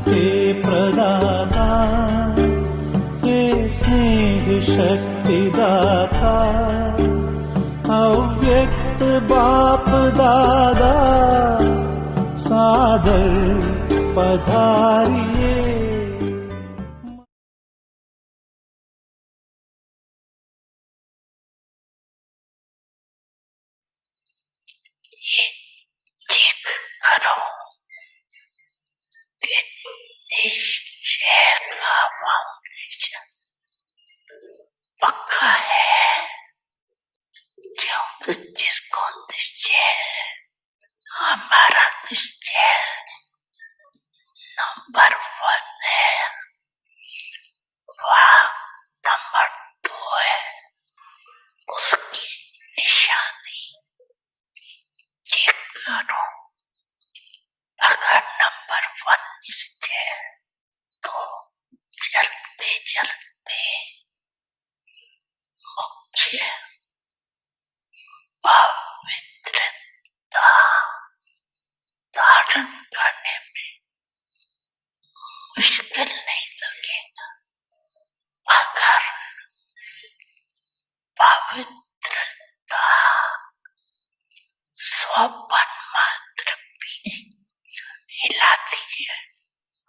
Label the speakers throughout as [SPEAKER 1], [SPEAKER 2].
[SPEAKER 1] के प्रदाता, हे स्नेह शक्ति दाता, अव्यक्त बाप दादा सादर पधारिए।
[SPEAKER 2] ये चेक करो कि निश्चय का फाउंडेशन पक्का है, क्योंकि जिसको निश्चय हमारा निश्चय नंबर 1 है, वह नंबर 2 है। उसकी निशानी चेक करो। अगर नंबर 1 निश्चय, तो चलते चलते मुख्य पवित्रता धारण करने में मुश्किल नहीं लगेगा। अगर पवित्रता स्वपन मात्र भी हिलाती है,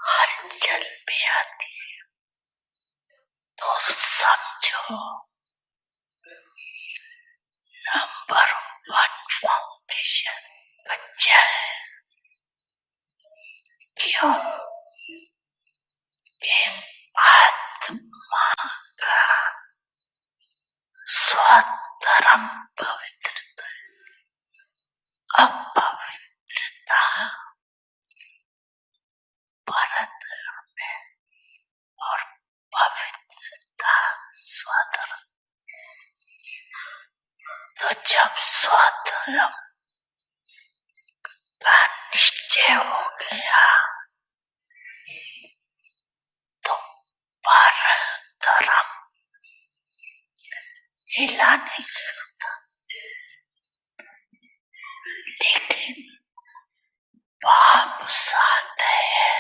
[SPEAKER 2] हलचल में आती है, तो समझो नंबर 1 फाउंडेशन कच्चा है। क्यों? कि आत्मा का स्वधर्म पवित्रता है। अपवित्रता परधर्म है और पवित्रता स्वधर्म। तो जब स्वधर्म का निश्चय हो गया, तो परधर्म हिला नहीं सकता। लेकिन पाप साथ है,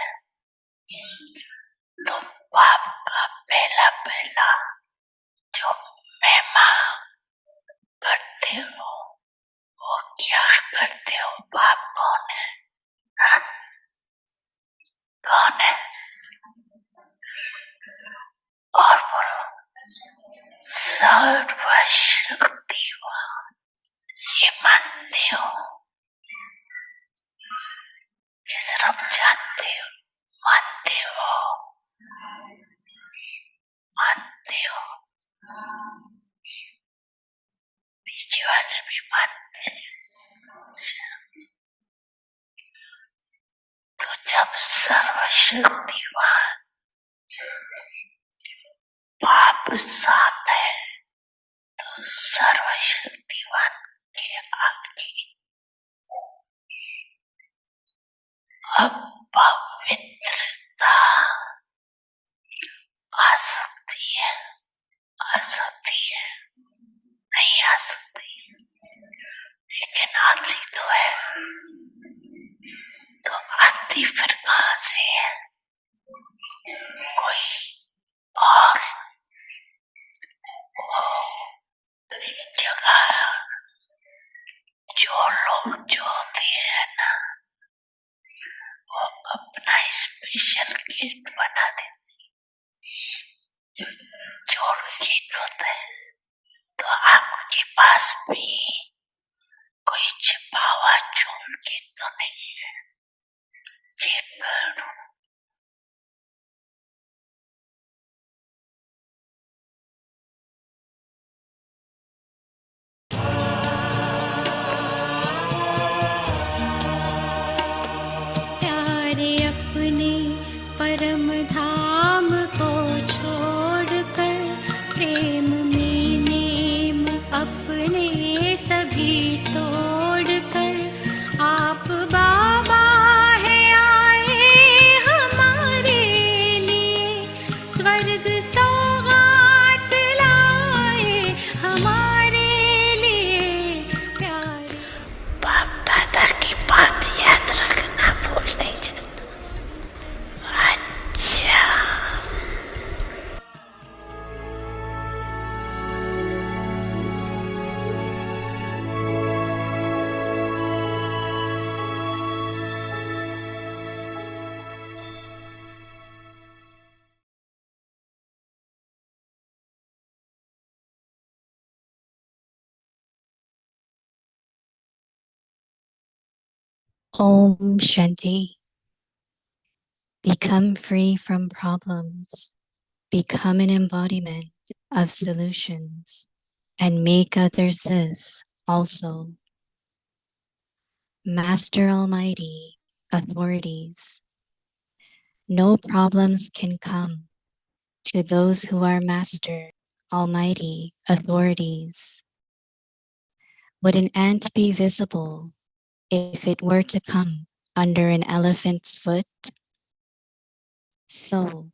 [SPEAKER 2] तो पाप का पहला जो महिमा करते हो, वो क्या करते हो? पाप कौन है? कौन है? और बोलो, सर्वशक्तिवान। ये मानते हो कि सिर्फ जानते हो? मानते हो? मानते हो? पीछे वाले भी मानते हैं। तो जब सर्वशक्तिवान पाप साथ है, तो सर्वशक्तिवान के आगे अपवित्रता आ सकती है, नहीं आ सकती, लेकिन आती तो है। तो आती फिर कहाँ से है? कोई और जगह जो लोग जो होते हैं ना, वो अपना स्पेशल गेट बना देते हैं, जो जोड़ गेट होता है। तो आपके पास भी कोई छिपा हुआ जोड़ गेट तो नहीं है? चेक करो।
[SPEAKER 3] परम धाम को छोड़कर प्रेम में नेम अपने सभी तोड़कर आप बाबा है आए हमारे लिए, स्वर्ग सौगात लाए हमारे लिए प्यारे।
[SPEAKER 2] बाप दादा की बात याद रखना भूल नहीं जाना।
[SPEAKER 3] Om Shanti. Become free from problems. Become an embodiment of solutions and make others this also. Master Almighty, authorities. No problems can come to those who are Master Almighty, authorities. Would an ant be visible if it were to come under an elephant's foot? So,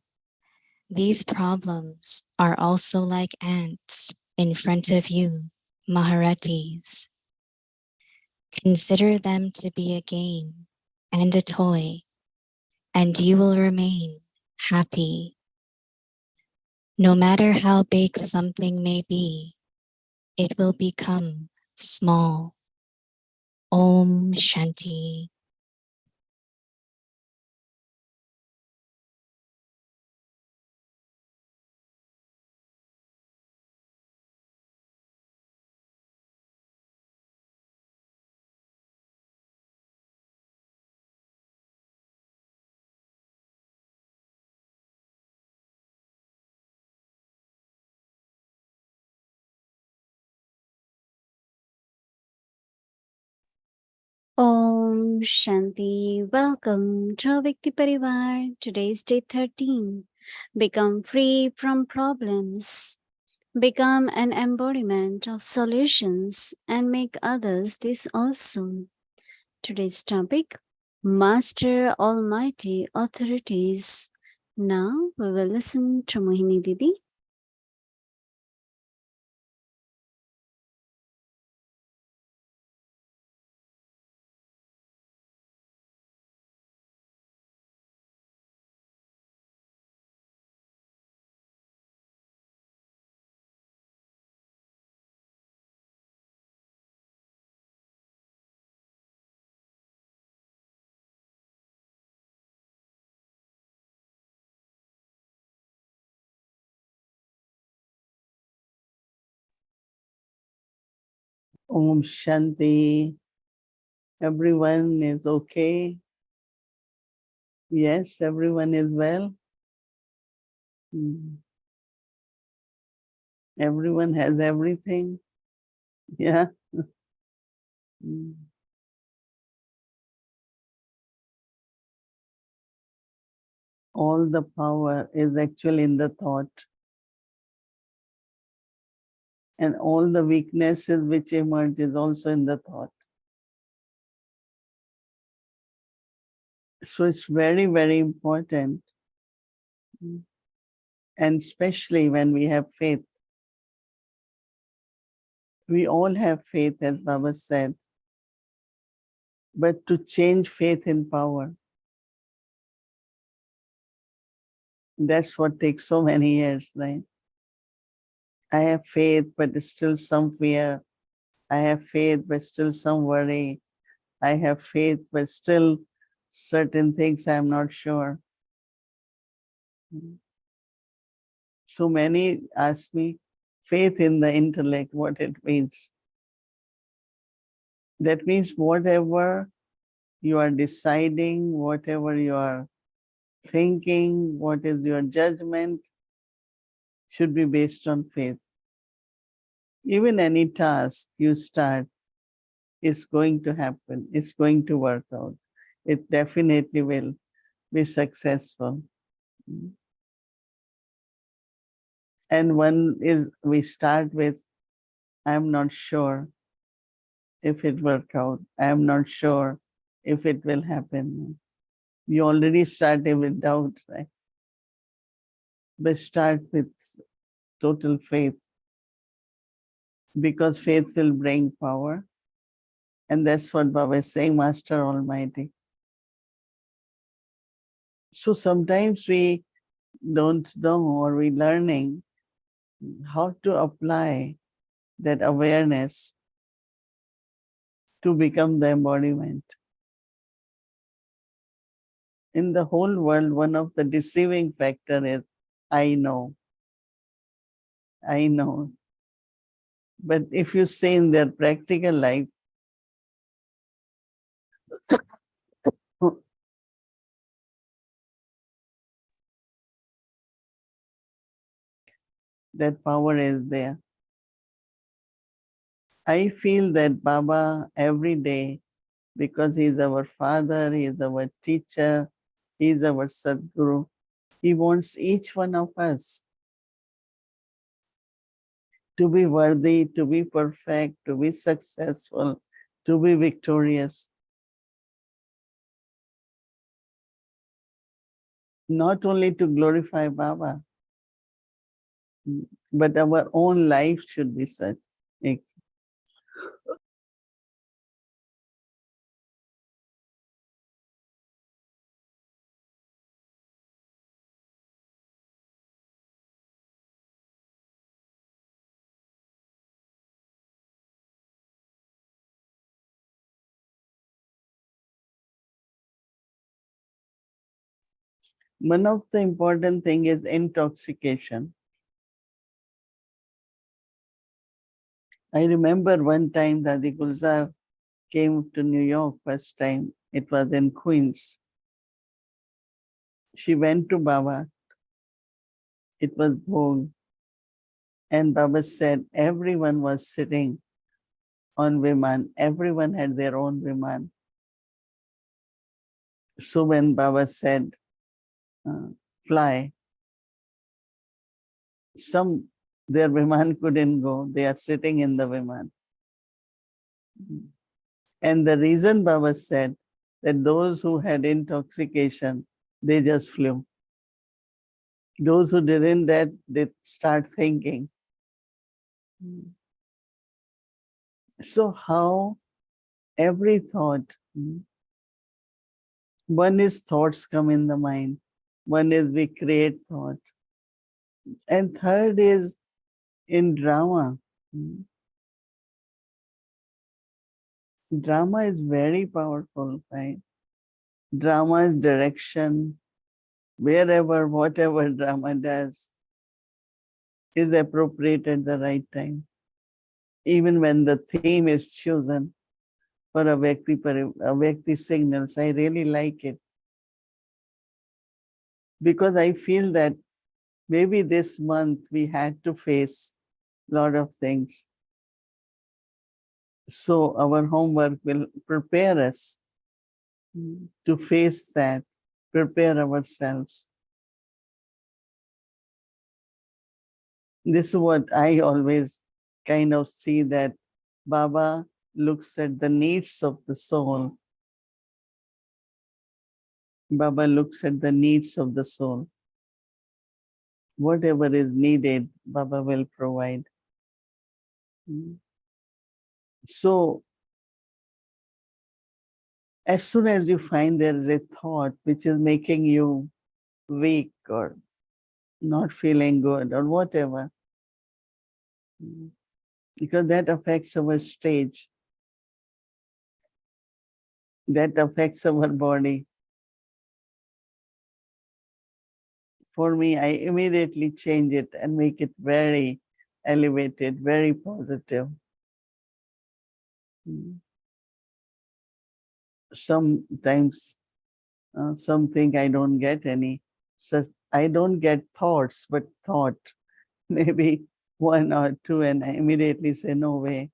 [SPEAKER 3] these problems are also like ants in front of you, Maharatis. Consider them to be a game and a toy, and you will remain happy. No matter how big something may be, it will become small. Om Shanti.
[SPEAKER 4] Om Shanti. Welcome to Vikti Parivar. Today's day 13. Become free from problems. Become an embodiment of solutions and make others this also. Today's topic, Master Almighty Authorities. Now we will listen to Mohini Didi.
[SPEAKER 5] Om Shanti. Everyone is okay. Yes, everyone is well. Everyone has everything. Yeah. All the power is actually in the thought. And all the weaknesses which emerge is also in the thought. So it's very, very important. And especially when we have faith. We all have faith, as Baba said. But to change faith in power, that's what takes so many years, right? I have faith, but still some fear. I have faith, but still some worry. I have faith, but still certain things I'm not sure. So many ask me, faith in the intellect, what it means. That means whatever you are deciding, whatever you are thinking, what is your judgment, should be based on faith. Even any task you start, it's going to happen. It's going to work out. It definitely will be successful. And we start with, I'm not sure if it work out. I'm not sure if it will happen. You already started with doubt, right? But start with total faith, because faith will bring power. And that's what Baba is saying, Master Almighty. So sometimes we don't know, or we learning how to apply that awareness to become the embodiment. In the whole world, one of the deceiving factor is I know, I know. But if you say in their practical life, that power is there. I feel that Baba every day, because he is our father, he is our teacher, he is our Sadguru. He wants each one of us to be worthy, to be perfect, to be successful, to be victorious. Not only to glorify Baba, but our own life should be such. One of the important thing is intoxication. I remember one time Dadi Gulzar came to New York first time. It was in Queens. She went to Baba. It was Bhog. And Baba said everyone was sitting on Viman. Everyone had their own Viman. So when Baba said, fly, their Viman couldn't go. They are sitting in the Viman. And the reason Baba said that those who had intoxication, they just flew. Those who didn't, that they start thinking. So how every thought, one is thoughts come in the mind, one is we create thought, and third is in drama. Drama is very powerful, right? Drama is direction. Wherever, whatever drama does is appropriate at the right time. Even when the theme is chosen for a Vyakti signals, I really like it. Because I feel that maybe this month we had to face a lot of things. So our homework will prepare us to face that, prepare ourselves. This is what I always kind of see, that Baba looks at the needs of the soul. Baba looks at the needs of the soul. Whatever is needed, Baba will provide. So as soon as you find there is a thought which is making you weak or not feeling good or whatever, because that affects our stage, that affects our body. For me, I immediately change it and make it very elevated, very positive. Sometimes something I don't get any, so I don't get thoughts, but thought, maybe one or two, and I immediately say, no way.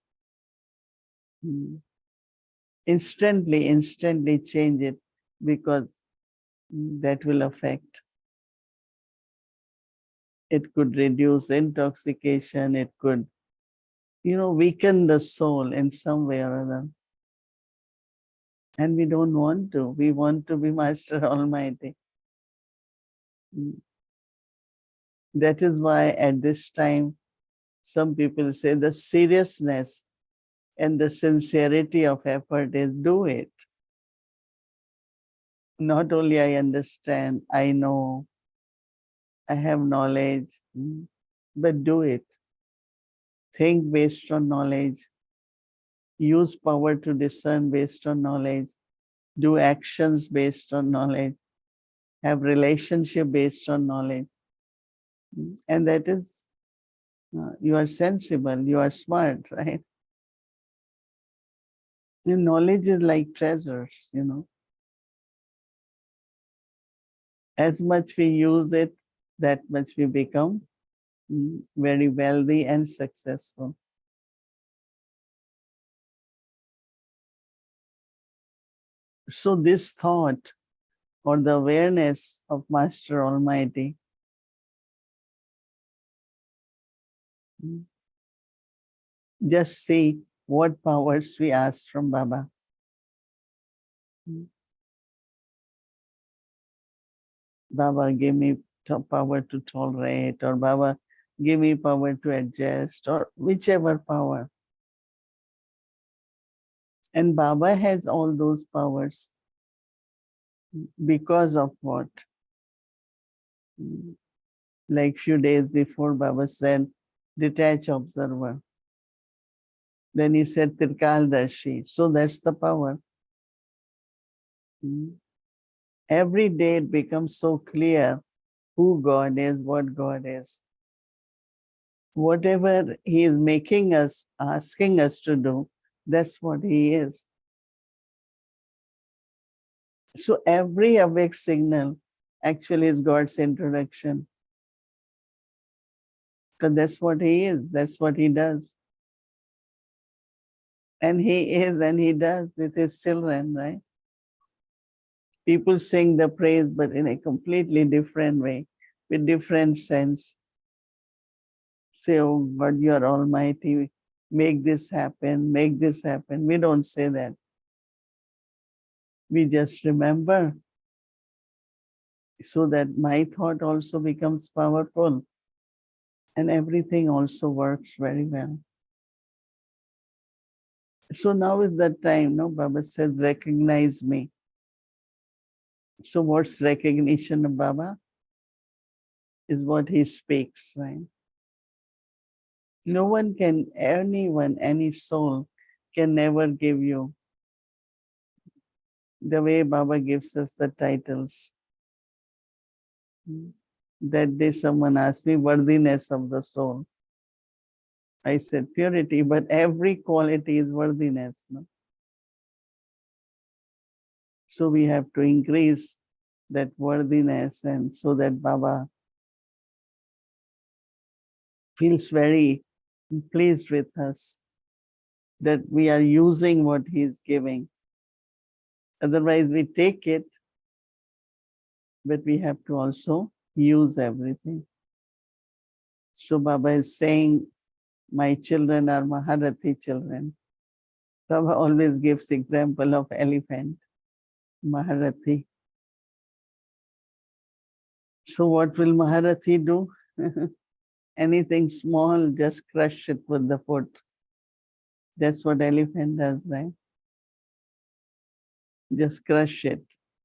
[SPEAKER 5] Instantly change it, because that will affect. It could reduce intoxication, it could, weaken the soul in some way or other. And we don't want to. We want to be Master Almighty. That is why at this time, some people say the seriousness and the sincerity of effort is do it. Not only I understand, I know, I have knowledge, but do it. Think based on knowledge. Use power to discern based on knowledge. Do actions based on knowledge. Have relationship based on knowledge. And that is, you are sensible, you are smart, right? And knowledge is like treasures, As much we use it, that much we become very wealthy and successful. So this thought or the awareness of Master Almighty just see what powers we ask from Baba. Baba, give me power to tolerate, or Baba, give me power to adjust, or whichever power. And Baba has all those powers because of what? Like few days before, Baba said, detach observer. Then he said, Tirkaldarshi. So that's the power. Every day it becomes so clear who God is, what God is. Whatever He is making us, asking us to do, that's what He is. So every awake signal actually is God's introduction. Because that's what He is, that's what He does. And He is and He does with His children, right? People sing the praise, but in a completely different way, with different sense. Say, oh God, you are almighty, make this happen, make this happen. We don't say that. We just remember so that my thought also becomes powerful and everything also works very well. So now is the time, no? Baba says, recognize me. So what's recognition of Baba? Is what he speaks, right? No one can, anyone, any soul can never give you the way Baba gives us the titles. That day someone asked me, worthiness of the soul. I said purity, but every quality is worthiness. No? So we have to increase that worthiness, and so that Baba feels very pleased with us, that we are using what he is giving. Otherwise we take it, but we have to also use everything. So Baba is saying, my children are Maharathi children. Baba always gives example of elephant, Maharathi. So what will Maharathi do? Anything small, just crush it with the foot. That's what elephant does, right? Just crush it.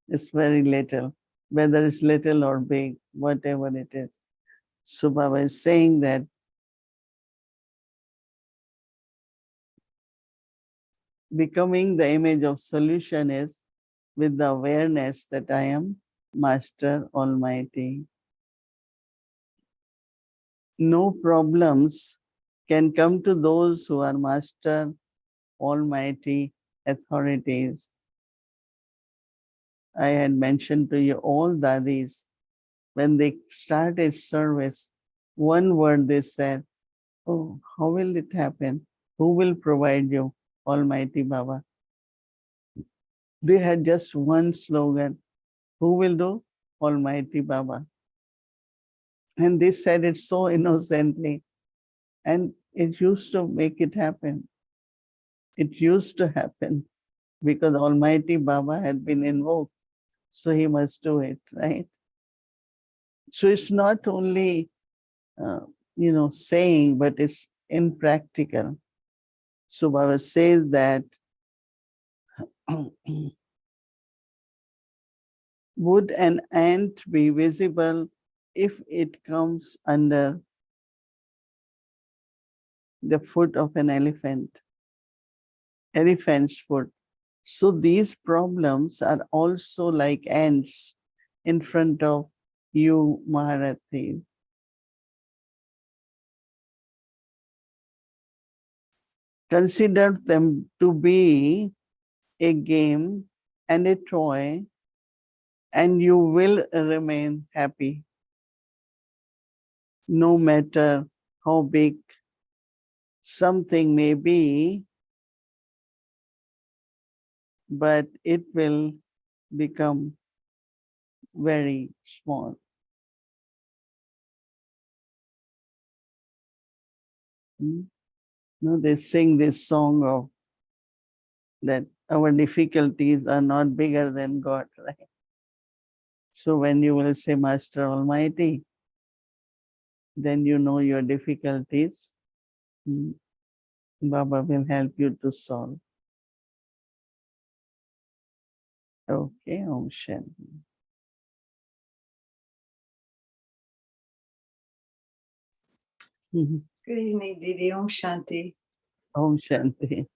[SPEAKER 5] It's very little, whether it's little or big, whatever it is. So Baba is saying that becoming the image of solution is with the awareness that I am Master Almighty. No problems can come to those who are Master Almighty authorities. I had mentioned to you all dadis, when they started service, one word they said, oh, how will it happen? Who will provide you? Almighty Baba. They had just one slogan. Who will do? Almighty Baba. And they said it so innocently. And it used to make it happen. It used to happen because Almighty Baba had been invoked. So he must do it, right? So it's not only, saying, but it's impractical. So Baba says that Would an ant be visible if it comes under the foot of an elephant's foot? So these problems are also like ants in front of you, Maharathi. Consider them to be a game and a toy, and you will remain happy no matter how big something may be, but it will become very small. Hmm? No, they sing this song of that our difficulties are not bigger than God, right? So when you will say, Master Almighty, then you know your difficulties. Hmm, Baba will help you to solve. Okay, Om Shanti. Mhm.
[SPEAKER 6] Good evening, Didi. Om Shanti.
[SPEAKER 5] Om Shanti.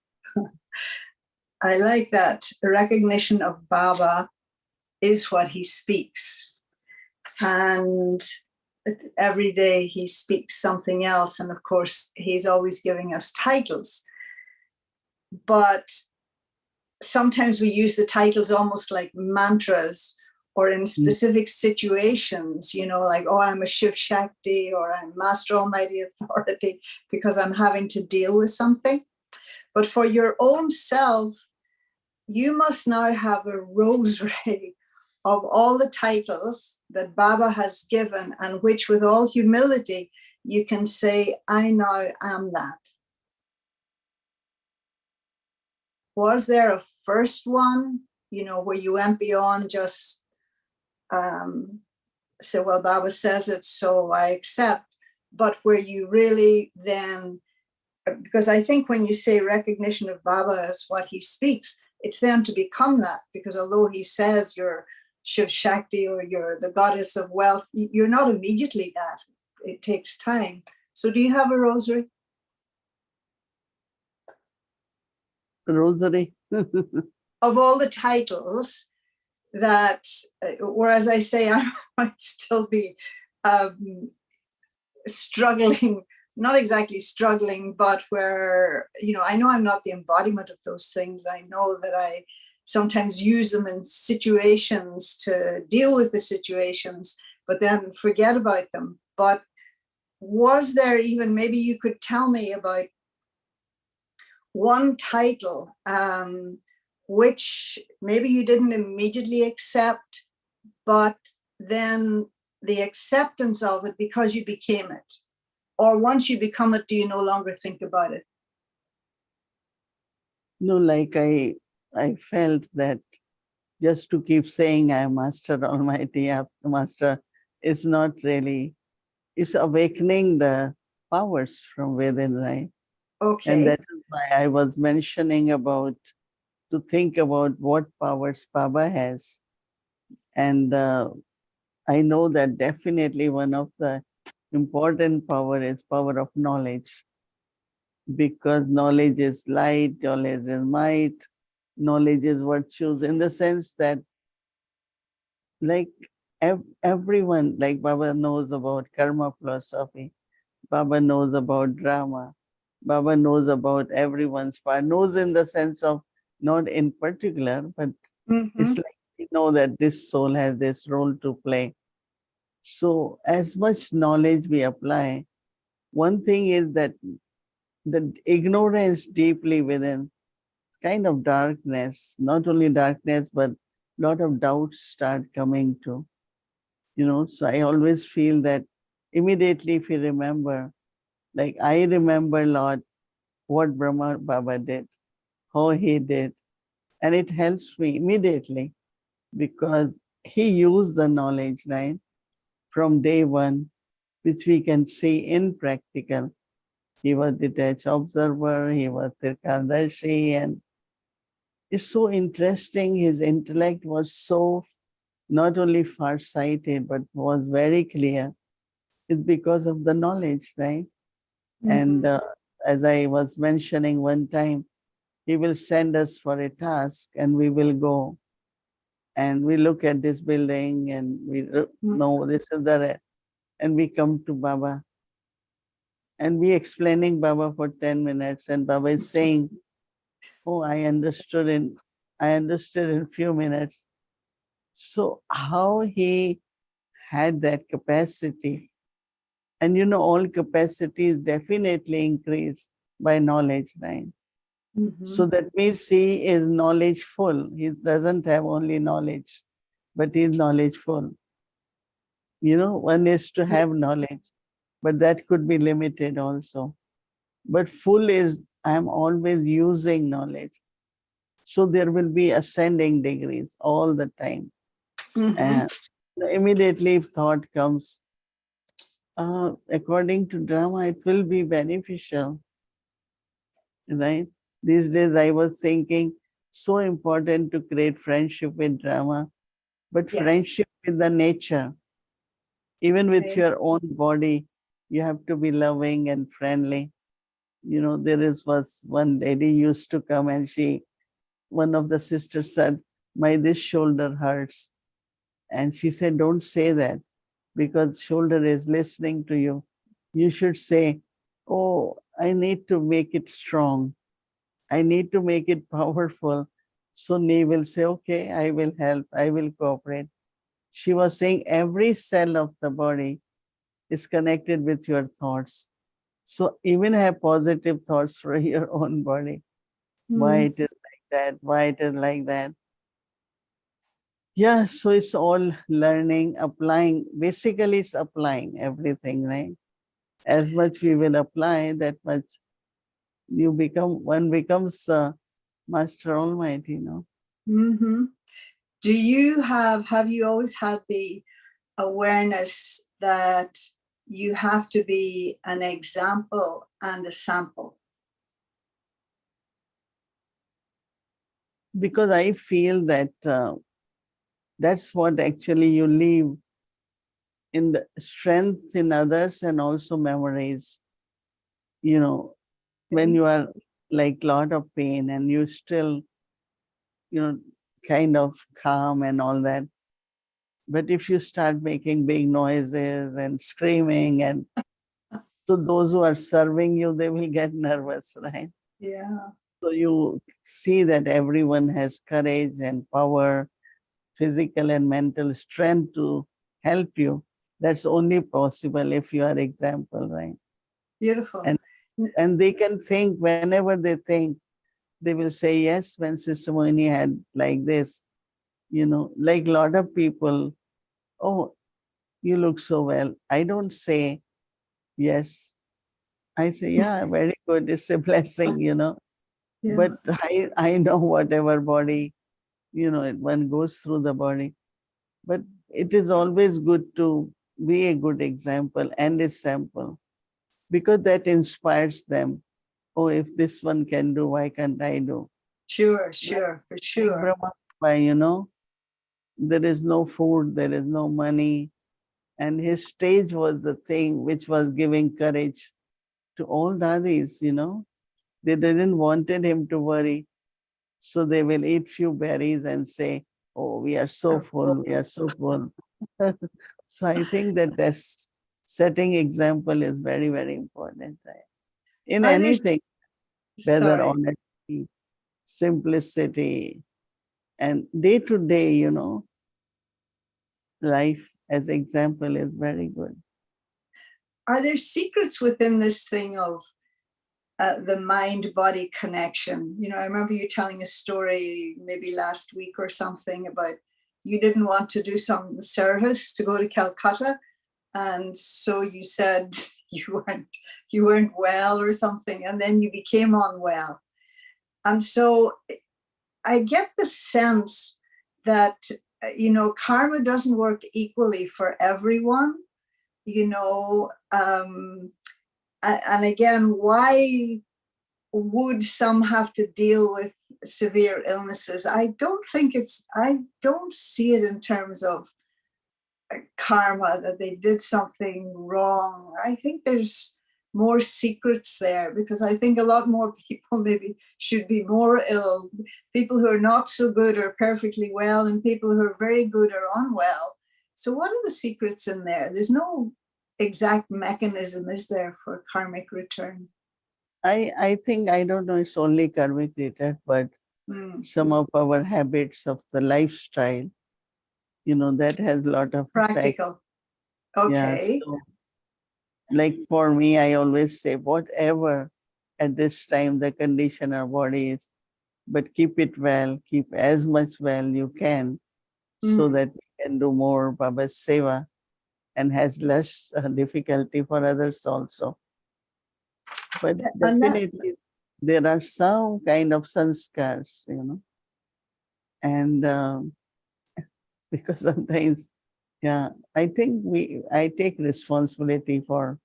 [SPEAKER 6] I like that recognition of Baba is what he speaks. And every day he speaks something else. And of course, he's always giving us titles. But sometimes we use the titles almost like mantras or in specific situations, you know, like, oh, I'm a Shiv Shakti or I'm Master Almighty Authority because I'm having to deal with something. But for your own self, you must now have a rosary of all the titles that Baba has given and which with all humility, you can say, I now am that. Was there a first one, you know, where you went beyond just say, well, Baba says it, so I accept, but where you really then, because I think when you say recognition of Baba as what he speaks, it's then to become that, because although he says you're Shiv Shakti or you're the goddess of wealth, you're not immediately that. It takes time. So do you have a rosary?
[SPEAKER 5] Rosary.
[SPEAKER 6] Of all the titles that, or as I say, I might still be struggling, not exactly struggling, but where, you know, I know I'm not the embodiment of those things. I know that I sometimes use them in situations to deal with the situations, but then forget about them. But was there even, maybe you could tell me about one title which maybe you didn't immediately accept, but then the acceptance of it because you became it? Or once you become it, do you no longer think about it?
[SPEAKER 5] No, like I felt that just to keep saying I am Master Almighty, Master, is not really, it's awakening the powers from within, right?
[SPEAKER 6] Okay.
[SPEAKER 5] And that is why I was mentioning about to think about what powers Baba has. And I know that definitely one of the important power is power of knowledge, because knowledge is light, knowledge is might, knowledge is virtues, in the sense that like everyone, like Baba knows about karma philosophy, Baba knows about drama, Baba knows about everyone's part, knows in the sense of not in particular, but it's like you know that this soul has this role to play. So as much knowledge we apply, one thing is that the ignorance deeply within, kind of darkness, not only darkness, but lot of doubts start coming to, you know. So I always feel that immediately if you remember, like I remember a lot what Brahma Baba did, how he did, and it helps me immediately because he used the knowledge, right, from day one, which we can see in practical. He was detached observer, he was Tirkandashi, and it's so interesting. His intellect was so not only far-sighted, but was very clear, is because of the knowledge, right? And as I was mentioning one time, he will send us for a task and we will go and we look at this building and we know this is the, and we come to Baba and we explaining Baba for 10 minutes and Baba is saying, oh, I understood in few minutes. So how he had that capacity, and you know, all capacities definitely increase by knowledge, right? So that means he is knowledgeful. He doesn't have only knowledge, but he is knowledgeful. You know, one is to have knowledge, but that could be limited also. But full is, I'm always using knowledge. So there will be ascending degrees all the time. And immediately if thought comes, according to drama, it will be beneficial, right? These days I was thinking, so important to create friendship with drama, but
[SPEAKER 6] Yes.
[SPEAKER 5] friendship with the nature, even with
[SPEAKER 6] Okay.
[SPEAKER 5] your own body, you have to be loving and friendly. You know, was one lady used to come and one of the sisters said, this shoulder hurts. And she said, don't say that because shoulder is listening to you. You should say, oh, I need to make it strong. I need to make it powerful. So knee will say, okay, I will help. I will cooperate. She was saying every cell of the body is connected with your thoughts. So even have positive thoughts for your own body. Why it is like that? Why it is like that? Yeah, so it's all learning, applying. Basically, it's applying everything, right? As much we will apply, that much one becomes Master Almighty, you know.
[SPEAKER 6] Do you have you always had the awareness that you have to be an example and a sample?
[SPEAKER 5] Because I feel that that's what actually you leave in the strength in others and also memories. You know, when you are like lot of pain and you still, you know, kind of calm and all that. But if you start making big noises and screaming, and so those who are serving you, they will get nervous, right?
[SPEAKER 6] Yeah.
[SPEAKER 5] So you see that everyone has courage and power, physical and mental strength to help you. That's only possible if you are example, right?
[SPEAKER 6] Beautiful.
[SPEAKER 5] And they can think whenever they think, they will say, yes, when Sister Mohini had like this, you know, like a lot of people, oh, you look so well. I don't say, yes. I say, yeah, very good. It's a blessing, you know.
[SPEAKER 6] Yeah.
[SPEAKER 5] But I know whatever body, you know, one goes through the body. But it is always good to be a good example and a sample because that inspires them. Oh, if this one can do, why can't I do?
[SPEAKER 6] Sure, for sure.
[SPEAKER 5] Brahma, you know, there is no food, there is no money. And his stage was the thing which was giving courage to all dadis, you know. They didn't wanted him to worry. So they will eat few berries and say, oh, we are so full, we are so full. So I think that that's setting example is very, very important, right? In anything, whether
[SPEAKER 6] Sorry.
[SPEAKER 5] honesty, simplicity, and day to day, you know, life as example is very good.
[SPEAKER 6] Are there secrets within this thing of the mind-body connection? You know, I remember you telling a story maybe last week or something about you didn't want to do some service to go to Calcutta, and so you said you weren't well or something, and then you became unwell. And so I get the sense that you know, karma doesn't work equally for everyone. You know, and again, why would some have to deal with severe illnesses, I don't see it in terms of karma, that they did something wrong. I think there's more secrets there, because I think a lot more people maybe should be more ill. People who are not so good are perfectly well, and people who are very good are unwell. So what are the secrets in there? There's no exact mechanism, is there, for karmic return?
[SPEAKER 5] I think, I don't know, it's only karmic return, but some of our habits of the lifestyle, that has a lot of effect.
[SPEAKER 6] Practical.
[SPEAKER 5] Yeah,
[SPEAKER 6] Okay.
[SPEAKER 5] so like for me, I always say, whatever at this time the condition our body is, but keep it well, keep as much well you can, so that we can do more Baba's seva and has less difficulty for others also. But
[SPEAKER 6] And that,
[SPEAKER 5] definitely there are some kind of sanskars, and because sometimes, yeah, I think I take responsibility for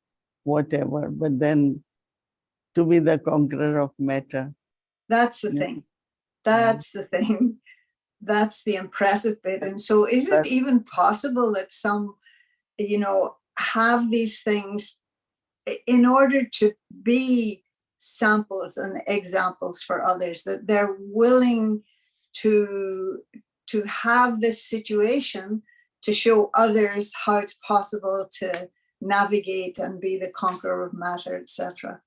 [SPEAKER 5] whatever, but then to be the conqueror of matter.
[SPEAKER 6] that's the
[SPEAKER 5] Yeah.
[SPEAKER 6] thing. That's the thing. That's the impressive bit. And so is it even possible that some, have these things in order to be samples and examples for others, that they're willing to have this situation to show others how it's possible to navigate and be the conqueror of matter, etc.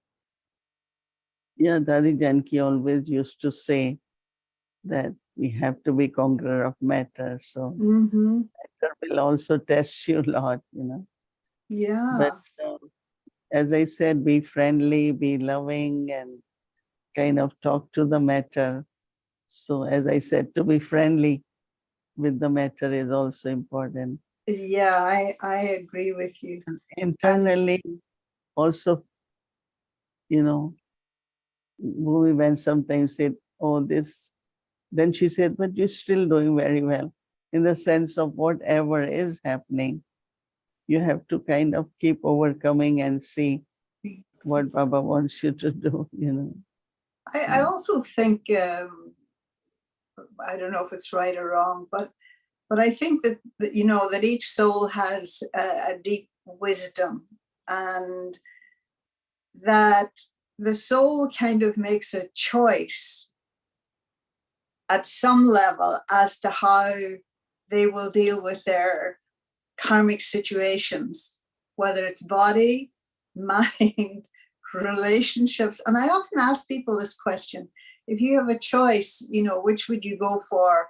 [SPEAKER 5] Yeah, Dadi Janki always used to say that we have to be conqueror of matter. So matter will also test you a lot,
[SPEAKER 6] Yeah.
[SPEAKER 5] But as I said, be friendly, be loving, and kind of talk to the matter. So as I said, to be friendly with the matter is also important.
[SPEAKER 6] Yeah, I agree with you.
[SPEAKER 5] Internally, also, Bhumi when sometimes said, oh, this, then she said, but you're still doing very well, in the sense of whatever is happening, you have to kind of keep overcoming and see what Baba wants you to do,
[SPEAKER 6] I also think, I don't know if it's right or wrong, but I think that that each soul has a deep wisdom, and that the soul kind of makes a choice at some level as to how they will deal with their karmic situations, whether it's body, mind, relationships. And I often ask people this question: if you have a choice, which would you go for?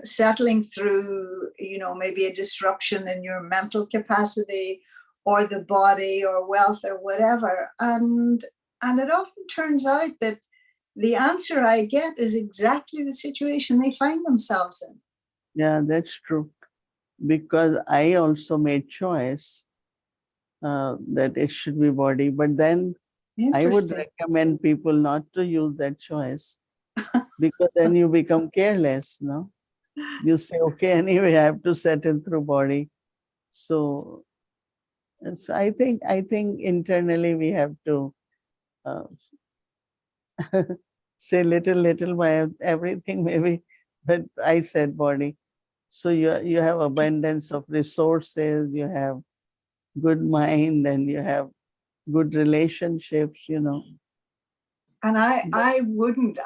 [SPEAKER 6] Settling through, maybe a disruption in your mental capacity, or the body, or wealth, or whatever. And it often turns out that the answer I get is exactly the situation they find themselves in.
[SPEAKER 5] Yeah, that's true. Because I also made choice that it should be body, but then I would recommend people not to use that choice, because then you become careless, no? You say, okay, anyway, I have to settle through body. So I think internally we have to say little by everything, maybe, but I said body. So you have abundance of resources, you have good mind, and you have good relationships,
[SPEAKER 6] And I wouldn't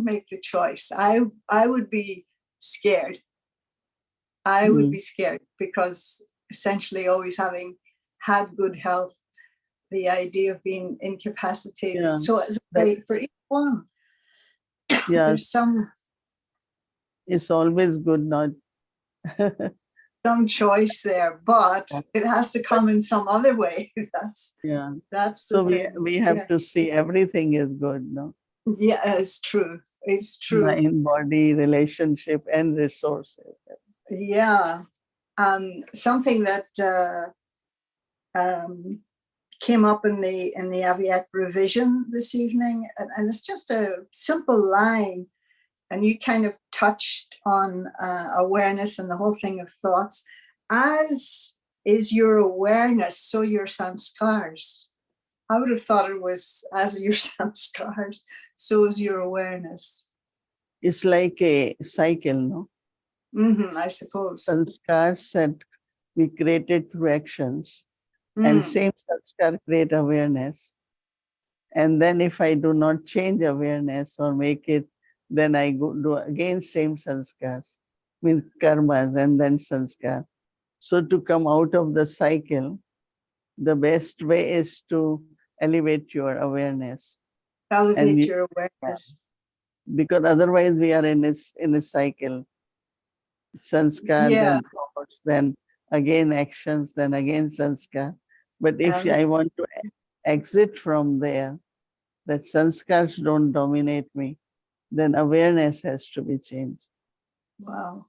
[SPEAKER 6] make the choice. I would be scared. I would be scared, because essentially, always having had good health, the idea of being incapacitated.
[SPEAKER 5] Yeah,
[SPEAKER 6] so as I say, for each one, there's
[SPEAKER 5] it's always good not
[SPEAKER 6] some choice there, but it has to come in some other way. That's
[SPEAKER 5] so
[SPEAKER 6] the thing.
[SPEAKER 5] we have to see everything is good, no?
[SPEAKER 6] Yeah, it's true. It's true.
[SPEAKER 5] Mind, body, relationship, and resources.
[SPEAKER 6] Yeah. Something that came up in the Aviat revision this evening, and it's just a simple line, and you kind of touched on awareness and the whole thing of thoughts. As is your awareness, so your sanskars. I would have thought it was as your sanskars, so is your awareness.
[SPEAKER 5] It's like a cycle, no?
[SPEAKER 6] I suppose.
[SPEAKER 5] Sanskars that we created through actions, and
[SPEAKER 6] Mm.
[SPEAKER 5] same sanskar create awareness. And then if I do not change awareness or make it, then I go do again same sanskars, means karmas and then sanskar. So to come out of the cycle, the best way is to elevate your awareness.
[SPEAKER 6] Elevate
[SPEAKER 5] And
[SPEAKER 6] your awareness.
[SPEAKER 5] because otherwise we are in a cycle. Sanskar,
[SPEAKER 6] Yeah.
[SPEAKER 5] then thoughts, then again actions, then again sanskar. But if I want to exit from there, that sanskars don't dominate me, then awareness has to be changed.
[SPEAKER 6] Wow.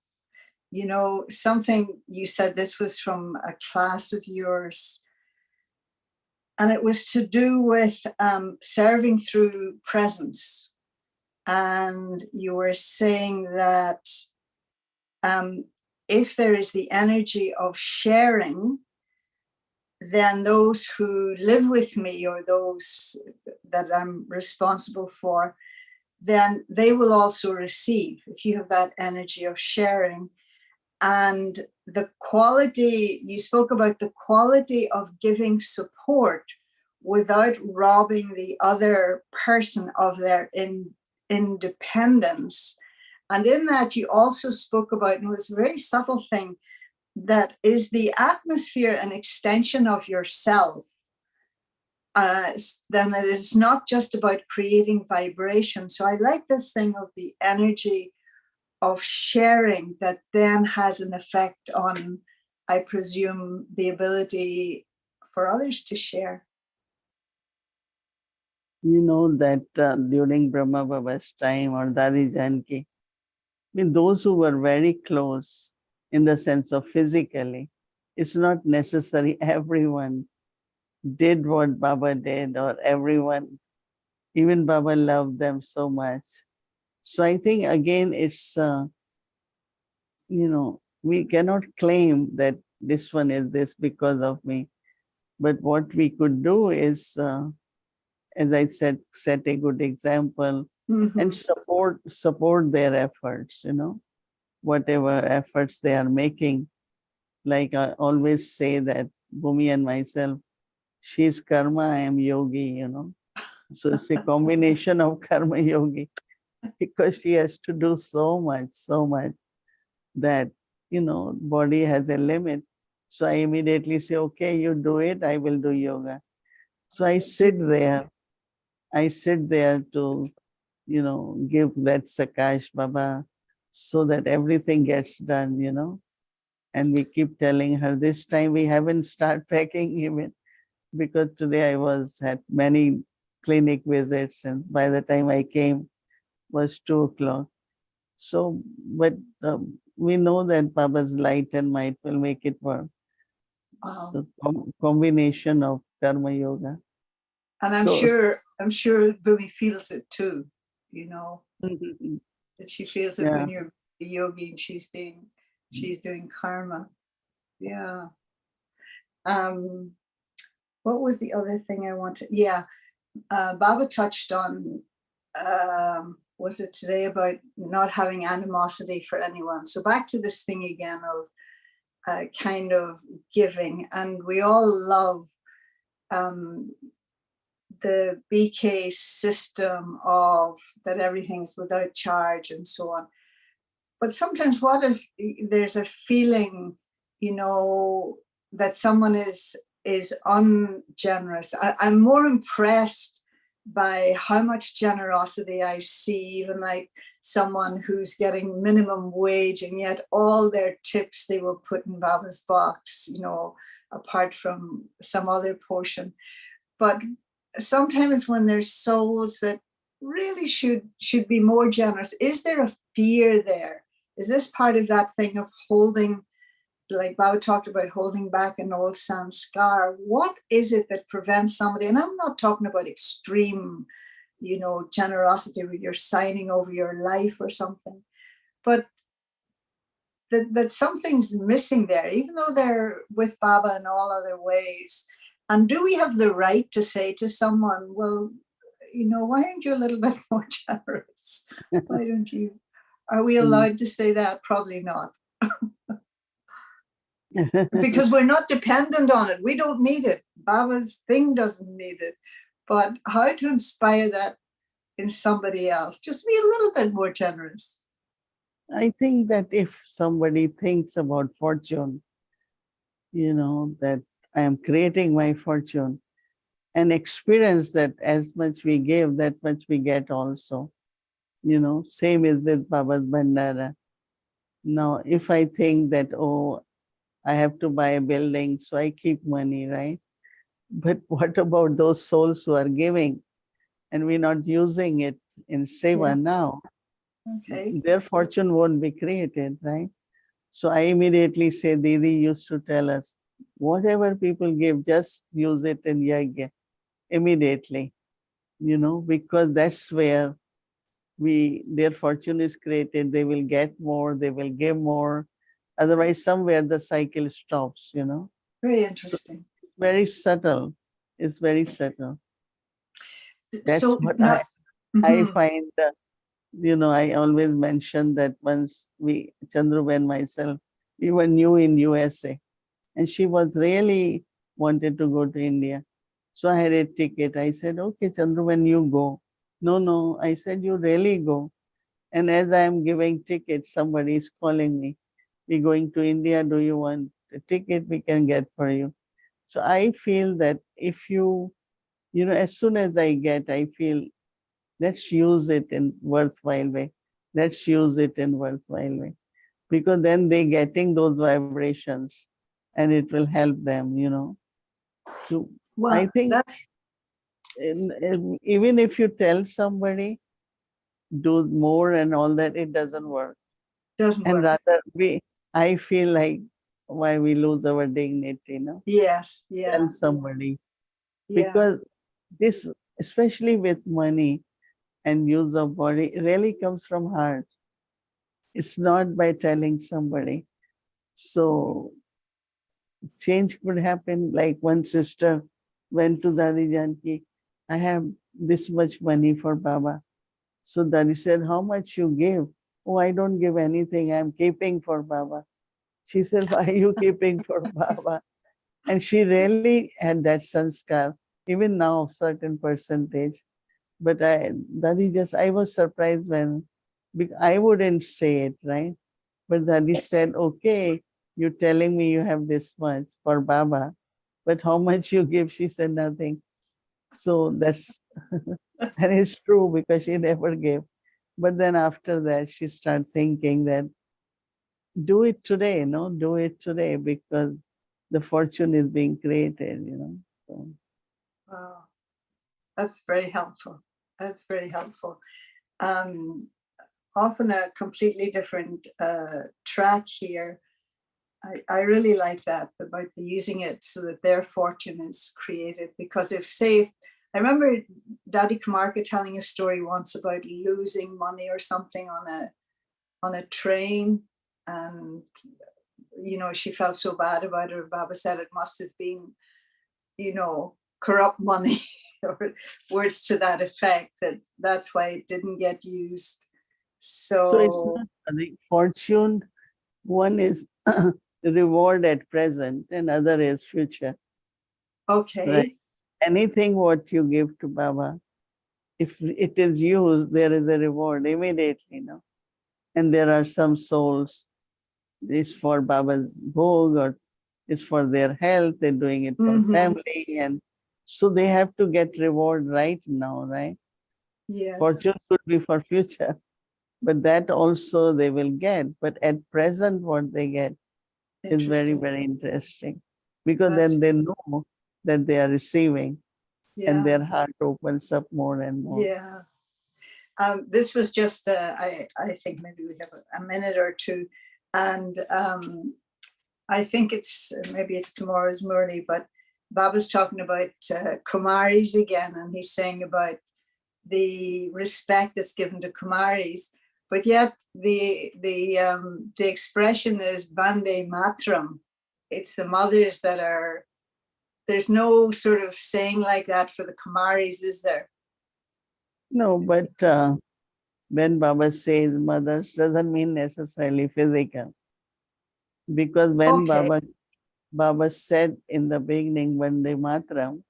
[SPEAKER 6] You know, something you said, this was from a class of yours, and it was to do with serving through presence. And you were saying that if there is the energy of sharing, then those who live with me or those that I'm responsible for, then they will also receive if you have that energy of sharing. And the quality, you spoke about the quality of giving support without robbing the other person of their independence. And in that, you also spoke about, and it was a very subtle thing, that is the atmosphere an extension of yourself. Then it is not just about creating vibration. So I like this thing of the energy of sharing that then has an effect on, I presume, the ability for others to share.
[SPEAKER 5] You know that during Brahma Baba's time or Dadi Janki, I mean, those who were very close in the sense of physically, it's not necessary everyone did what Baba did or everyone, even Baba loved them so much. So I think again, it's, we cannot claim that this one is this because of me. But what we could do is, as I said, set a good example and support their efforts, whatever efforts they are making. Like I always say that Bhumi and myself, she's karma, I am yogi, So it's a combination of karma yogi because she has to do so much that, body has a limit. So I immediately say, okay, you do it, I will do yoga. So I sit there to, give that Sakash Baba so that everything gets done. And we keep telling her this time we haven't started packing even because today I was at many clinic visits and by the time I came was 2 o'clock. So, but we know that Baba's light and might will make it work.
[SPEAKER 6] Wow.
[SPEAKER 5] So combination of karma yoga.
[SPEAKER 6] And I'm sure Bhumi feels it too, that she feels it when you're a yogi and she's doing karma. Yeah. What was the other thing I wanted? Yeah. Baba touched on, was it today, about not having animosity for anyone. So back to this thing again of kind of giving. And we all love the BK system of that everything's without charge and so on. But sometimes what if there's a feeling, that someone is ungenerous? I'm more impressed by how much generosity I see, even like someone who's getting minimum wage and yet all their tips they will put in Baba's box, apart from some other portion. But sometimes when there's souls that really should be more generous, is there a fear there? Is this part of that thing of holding, like Baba talked about, holding back an old sanskar? What is it that prevents somebody, and I'm not talking about extreme, generosity where you're signing over your life or something, but that something's missing there, even though they're with Baba in all other ways. And do we have the right to say to someone, well, why aren't you a little bit more generous? Why don't you? Are we allowed to say that? Probably not. Because we're not dependent on it. We don't need it. Baba's thing doesn't need it. But how to inspire that in somebody else? Just be a little bit more generous.
[SPEAKER 5] I think that if somebody thinks about fortune, that I am creating my fortune, and experience that as much we give, that much we get also. Same is with Baba's Bandara. Now, if I think that, I have to buy a building, so I keep money, right? But what about those souls who are giving and we're not using it in Seva now?
[SPEAKER 6] Okay.
[SPEAKER 5] Their fortune won't be created, right? So I immediately say, Didi used to tell us, whatever people give, just use it in yajna immediately, because that's where their fortune is created. They will get more, they will give more. Otherwise, somewhere the cycle stops,
[SPEAKER 6] Very
[SPEAKER 5] So
[SPEAKER 6] interesting.
[SPEAKER 5] very subtle. It's very subtle. That's
[SPEAKER 6] So
[SPEAKER 5] what
[SPEAKER 6] now,
[SPEAKER 5] I find. I always mention that once Chandru and myself, we were new in USA, and she was really wanted to go to India. So I had a ticket. I said, okay, Chandru, when you go. No, I said, you really go. And as I am giving tickets, somebody is calling me. We're going to India. Do you want a ticket? We can get for you. So I feel that if as soon as I get, I feel, let's use it in worthwhile way. Let's use it in worthwhile way. Because then they're getting those vibrations and it will help them, To,
[SPEAKER 6] well,
[SPEAKER 5] I think
[SPEAKER 6] that's
[SPEAKER 5] even if you tell somebody, do more and all that, it doesn't work.
[SPEAKER 6] doesn't
[SPEAKER 5] And
[SPEAKER 6] work.
[SPEAKER 5] rather I feel like why we lose our dignity,
[SPEAKER 6] Yes. Yeah.
[SPEAKER 5] Tell somebody.
[SPEAKER 6] Yeah.
[SPEAKER 5] Because this, especially with money and use of body, really comes from heart. It's not by telling somebody. So change could happen. Like one sister went to Dadi Janki, I have this much money for Baba. So Dadi said, how much you give? Oh, I don't give anything. I'm keeping for Baba. She said, why are you keeping for Baba? And she really had that sanskar, even now, certain percentage. But I was surprised when, I wouldn't say it, right? But Dadi said, okay, you're telling me you have this much for Baba, but how much you give? She said, nothing. So that's, and it's true because she never gave. But then after that, she started thinking that do it today, do it today because the fortune is being created, So.
[SPEAKER 6] Wow. That's very helpful. That's very helpful. Often a completely different track here. I really like that about using it so that their fortune is created. Because I remember Daddy Kamarka telling a story once about losing money or something on a train, and she felt so bad about it. Baba said it must have been, corrupt money or words to that effect. That's why it didn't get used.
[SPEAKER 5] So it's not the fortune. One is reward at present, and other is future.
[SPEAKER 6] Okay.
[SPEAKER 5] Right? Anything what you give to Baba, if it is used, there is a reward immediately, And there are some souls, it's for Baba's bhog or it's for their health, they're doing it for family. And so they have to get reward right now, right?
[SPEAKER 6] Yeah.
[SPEAKER 5] Fortune could be for future, but that also they will get. But at present, what they get is very, very interesting because then they know that they are receiving and their heart opens up more and more.
[SPEAKER 6] Yeah. This was just, I think maybe we have a minute or two. And I think maybe it's tomorrow's Murli, but Baba's talking about Kumaris again, and he's saying about the respect that's given to Kumaris, but yet the expression is Vande Matram. It's the mothers that there's no sort of saying like that for the Kumaris, is there?
[SPEAKER 5] No, but when Baba says mothers doesn't mean necessarily physical. Because when
[SPEAKER 6] Okay.
[SPEAKER 5] Baba said in the beginning, Vande Mataram,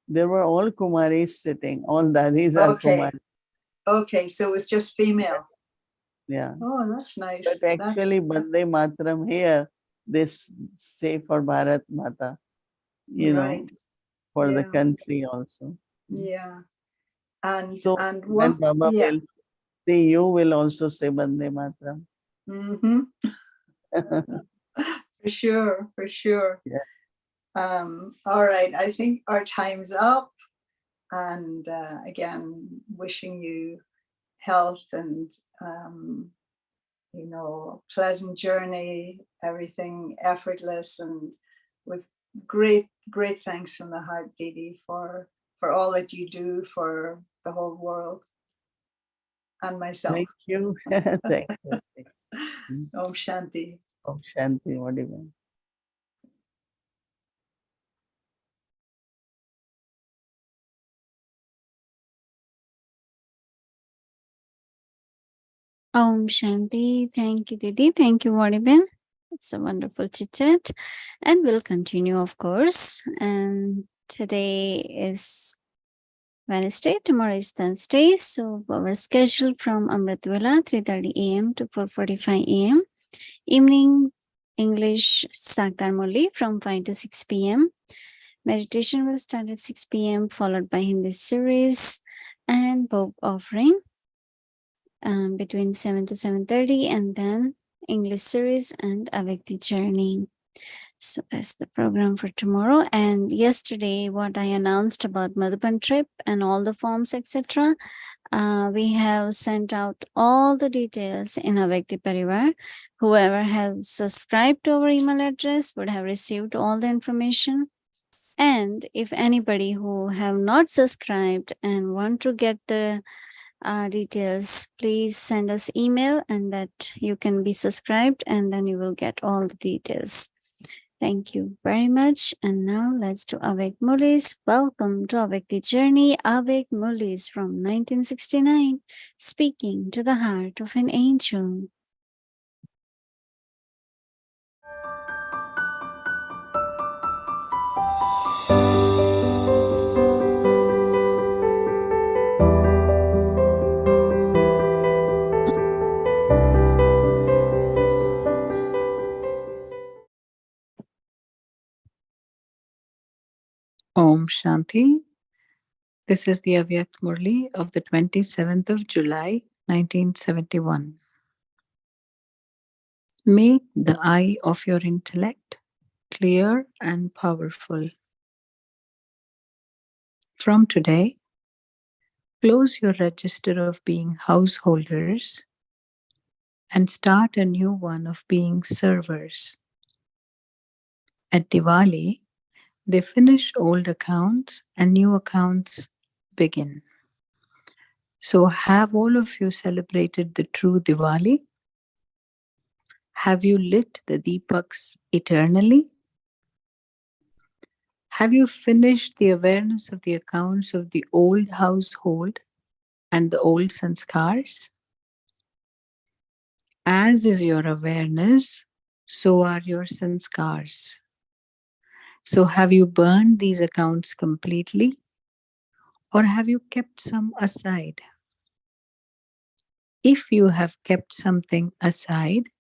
[SPEAKER 5] there were all Kumaris sitting, all Dadis are
[SPEAKER 6] Okay.
[SPEAKER 5] Kumaris.
[SPEAKER 6] Okay. So it was just female.
[SPEAKER 5] Yeah.
[SPEAKER 6] Oh, that's nice.
[SPEAKER 5] But actually, Vande Mataram here, they say for Bharat Mata,
[SPEAKER 6] Right.
[SPEAKER 5] for the
[SPEAKER 6] Yeah.
[SPEAKER 5] country also.
[SPEAKER 6] Yeah. And
[SPEAKER 5] So when
[SPEAKER 6] one,
[SPEAKER 5] Baba
[SPEAKER 6] yeah.
[SPEAKER 5] will say, you will also say Vande Mataram.
[SPEAKER 6] Mm-hmm. For sure. For sure.
[SPEAKER 5] Yeah.
[SPEAKER 6] All right. I think our time's up. And again, wishing you health and pleasant journey, everything effortless, and with great thanks from the heart, Didi, for all that you do for the whole world and myself.
[SPEAKER 5] Thank you. Thank you.
[SPEAKER 6] Om Shanti.
[SPEAKER 5] Om Shanti. What do you mean?
[SPEAKER 4] Om Shanti. Thank you, Didi. Thank you, Embodiment. It's a wonderful chit chat. And we'll continue, of course. And today is Wednesday. Tomorrow is Thursday. So our schedule from Amritvela 3:30 a.m. to 4:45 a.m. Evening English Sakar Murli from 5 to 6 p.m. Meditation will start at 6 p.m. followed by Hindi series and book offering between 7 to 7:30, and then English series and Avyakti journey. So that's the program for tomorrow. And yesterday, what I announced about Madhuban trip and all the forms, etc., we have sent out all the details in Avyakti Parivar. Whoever has subscribed to our email address would have received all the information. And if anybody who have not subscribed and want to get the details, please send us email and that you can be subscribed, and then you will get all the details. Thank you very much. And now let's do Avek Mulis. Welcome to Avek the Journey. Avek Mulis from 1969, speaking to the heart of an angel.
[SPEAKER 7] Om Shanti. This is the Avyakt Murli of the 27th of July, 1971. Make the eye of your intellect clear and powerful. From today, close your register of being householders and start a new one of being servers. At Diwali, they finish old accounts and new accounts begin. So, have all of you celebrated the true Diwali? Have you lit the Deepaks eternally? Have you finished the awareness of the accounts of the old household and the old sanskars? As is your awareness, so are your sanskars. So, have you burned these accounts completely? Or have you kept some aside? If you have kept something aside,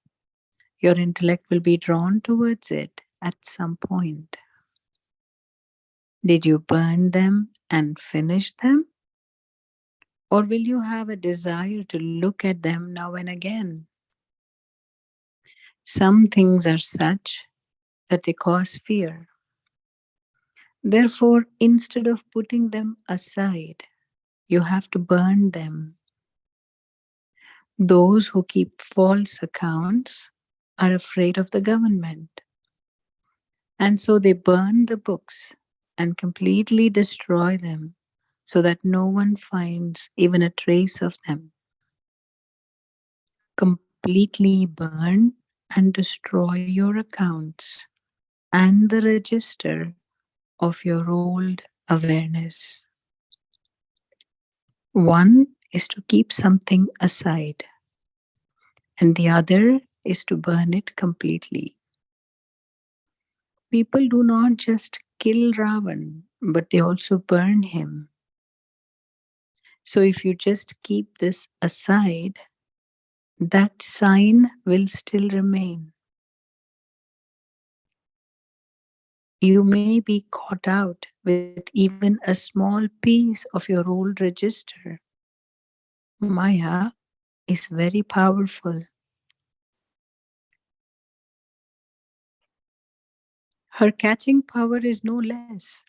[SPEAKER 7] your intellect will be drawn towards it at some point. Did you burn them and finish them? Or will you have a desire to look at them now and again? Some things are such that they cause fear. Therefore, instead of putting them aside, you have to burn them. Those who keep false accounts are afraid of the government. And so they burn the books and completely destroy them so that no one finds even a trace of them. Completely burn and destroy your accounts and the register of your old awareness. One is to keep something aside, and the other is to burn it completely. People do not just kill Ravan, but they also burn him. So if you just keep this aside, that sign will still remain. You may be caught out with even a small piece of your old register. Maya is very powerful. Her catching power is no less.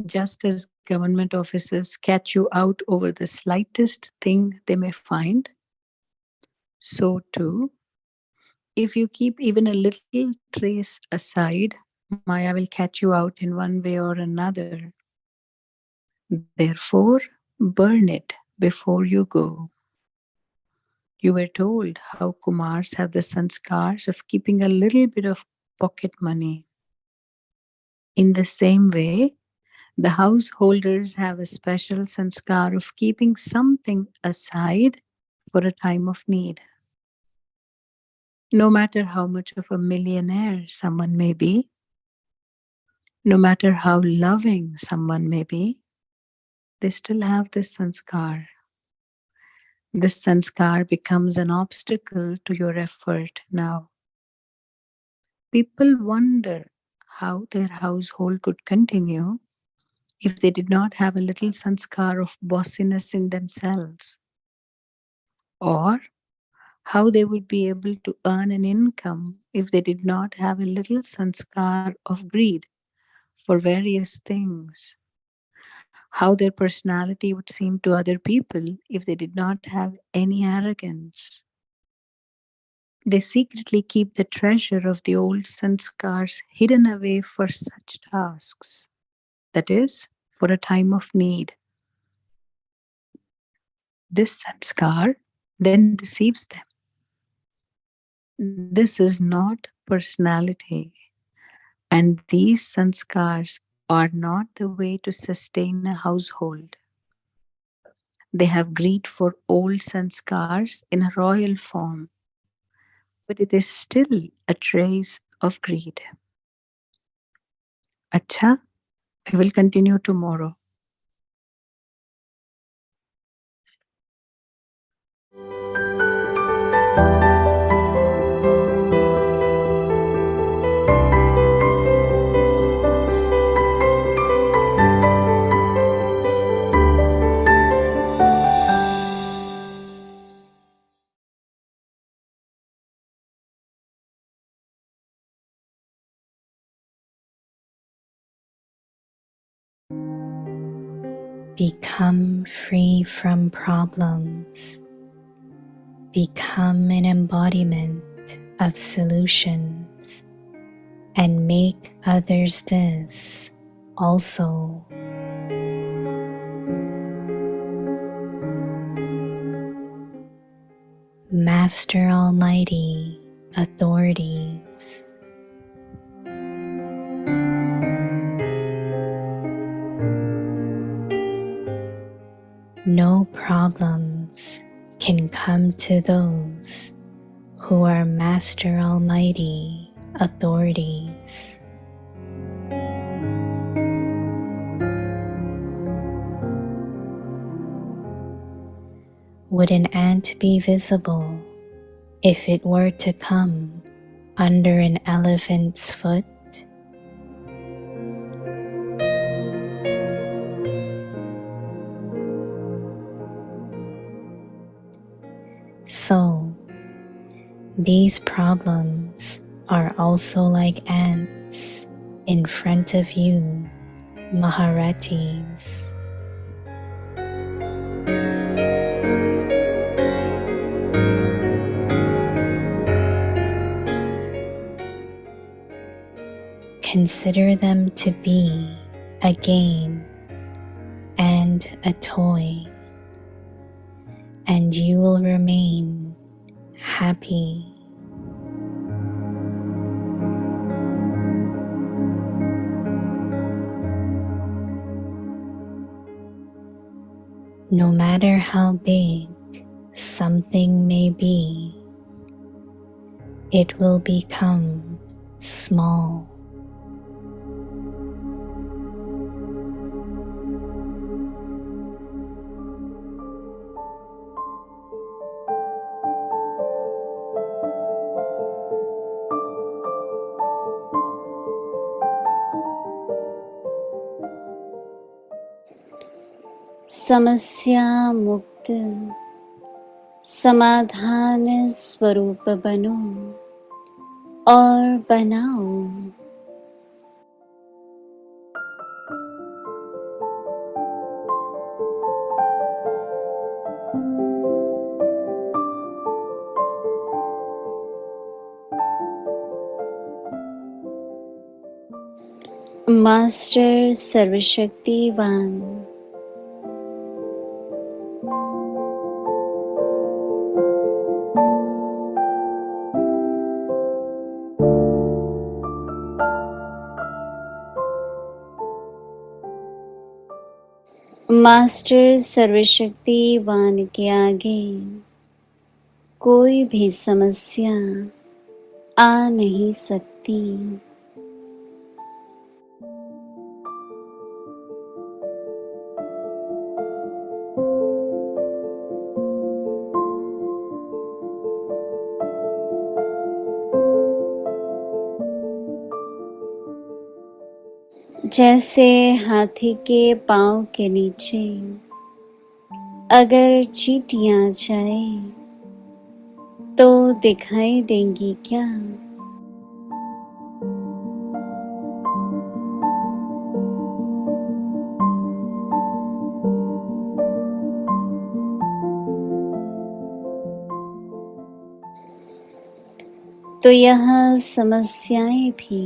[SPEAKER 7] Just as government officers catch you out over the slightest thing they may find, so too, if you keep even a little trace aside, Maya will catch you out in one way or another. Therefore, burn it before you go. You were told how Kumars have the sanskars of keeping a little bit of pocket money. In the same way, the householders have a special sanskar of keeping something aside for a time of need. No matter how much of a millionaire someone may be, no matter how loving someone may be, they still have this sanskar. This sanskar becomes an obstacle to your effort now. People wonder how their household could continue if they did not have a little sanskar of bossiness in themselves, or how they would be able to earn an income if they did not have a little sanskar of greed for various things, how their personality would seem to other people if they did not have any arrogance. They secretly keep the treasure of the old sanskars hidden away for such tasks, that is, for a time of need. This sanskar then deceives them. This is not personality, and these sanskars are not the way to sustain a household. They have greed for old sanskars in a royal form, but it is still a trace of greed. Acha, I will continue tomorrow.
[SPEAKER 3] Become free from problems. Become an embodiment of solutions and make others this also. Master Almighty authorities. No problems can come to those who are Master Almighty authorities. Would an ant be visible if it were to come under an elephant's foot? So, these problems are also like ants in front of you, Maharatis. Consider them to be a game and a toy, and you will remain happy. No matter how big something may be, it will become small.
[SPEAKER 4] समस्या मुक्त समाधान स्वरूप बनो और बनाओ। Master सर्वशक्तिवान, master सर्वशक्तिवान के आगे कोई भी समस्या आ नहीं सकती। जैसे हाथी के पाँव के नीचे अगर चींटियां जाए तो दिखाई देंगी क्या? तो यह समस्याएं भी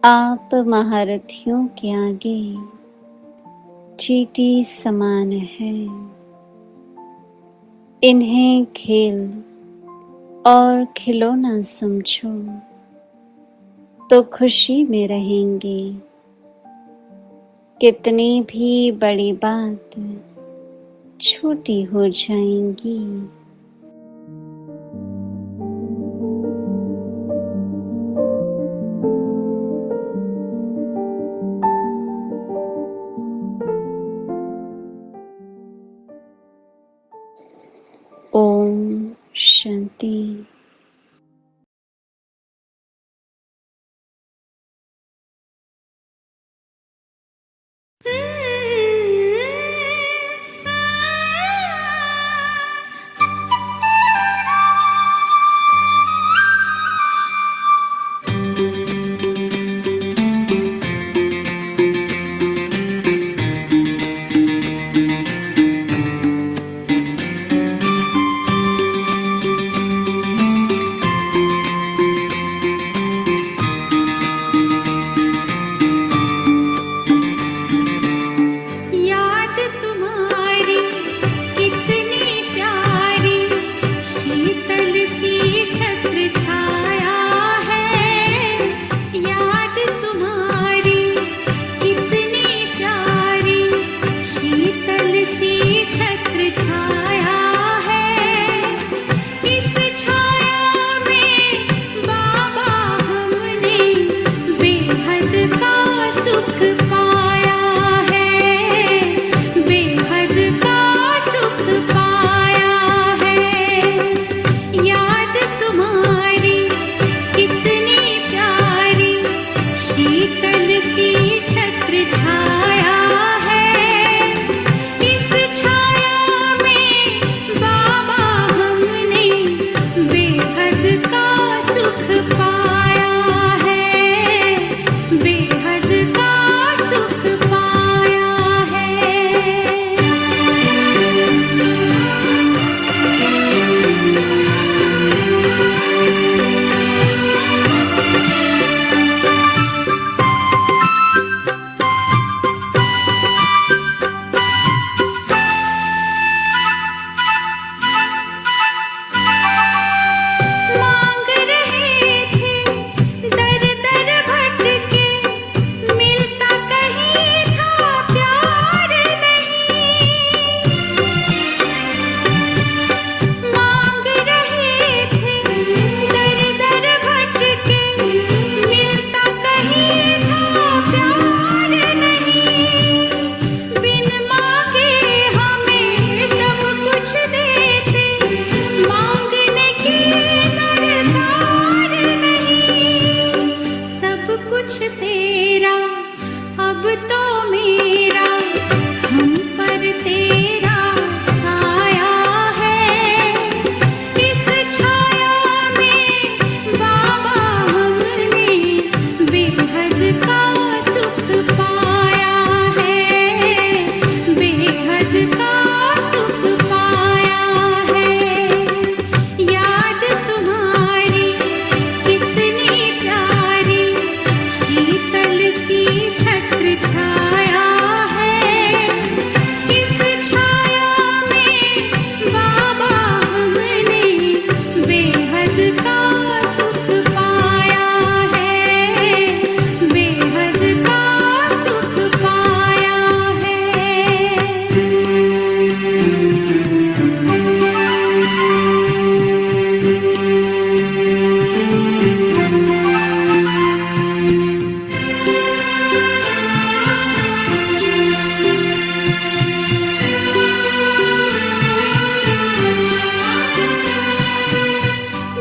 [SPEAKER 4] आप महारथियों के आगे चींटी समान है। इन्हें खेल और खिलौना समझो तो खुशी में रहेंगे। कितनी भी बड़ी बात छोटी हो जाएंगी। ओम शांति।
[SPEAKER 8] याद तुम्हारी कितनी प्यारी, शीतल सी छत्र छाया है। याद तुम्हारी कितनी प्यारी, शीतल सी छत्र छाया है। इस छाया में बाबा हमने बेहद का सुख पाया है, बेहद का सुख पाया है। याद तुम्हारी कितनी प्यारी, शीतल सी छत्र छाया है। इस छाया में बाबा हमने बेहद का सुख पाया है, बेहद का सुख पाया है। था प्यार नहीं, बिन मांगे हमें सब कुछ देते, मांगने की दरकार नहीं। सब कुछ तेरा अब तो मेरा, हम पर तेरा साया है। इस छाया में बाबा हमने बेहद का सुख पाया है, बेहद का सुख पाया है। याद तुम्हारी कितनी प्यारी, शीतल सी छत्र छाया है। इस छाया में बाबा हमने बेहद का सुख पाया है, बेहद का सुख पाया है।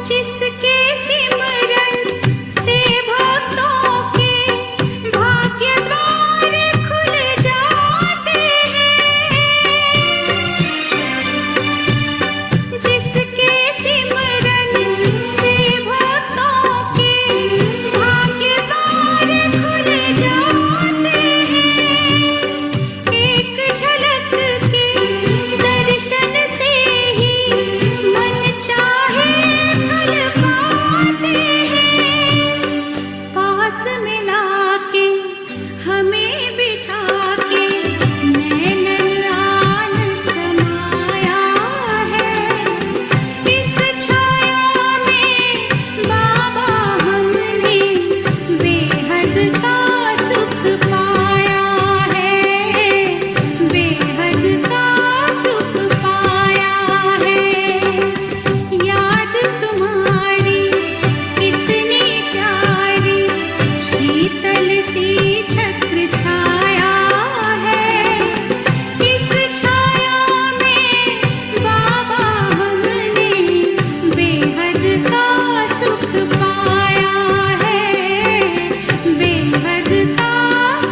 [SPEAKER 8] जिसके सिमरन से भक्तों के भाग्य द्वार खुल जाते हैं, जिसके सिमरन से भक्तों के भाग्य द्वार खुल जाते हैं। एक झलक के दर्शन से ही मन चाहे फल पाते हैं। पास मिला के हमें बिठा के नैनन लाल समाया है। इस छाया में बाबा हमने बेहद का सुख पाया है, बेहद का सुख पाया है। याद तुम्हारी कितनी प्यारी, शीतल सी छत्र छाया है। इस छाया में बाबा हमने बेहद का सुख पाया है, बेहद का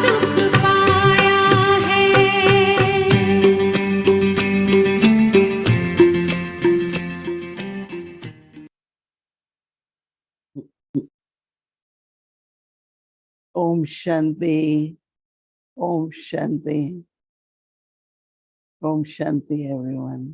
[SPEAKER 8] सुख पाया है।
[SPEAKER 5] Om Shanti, Om Shanti, Om Shanti, everyone.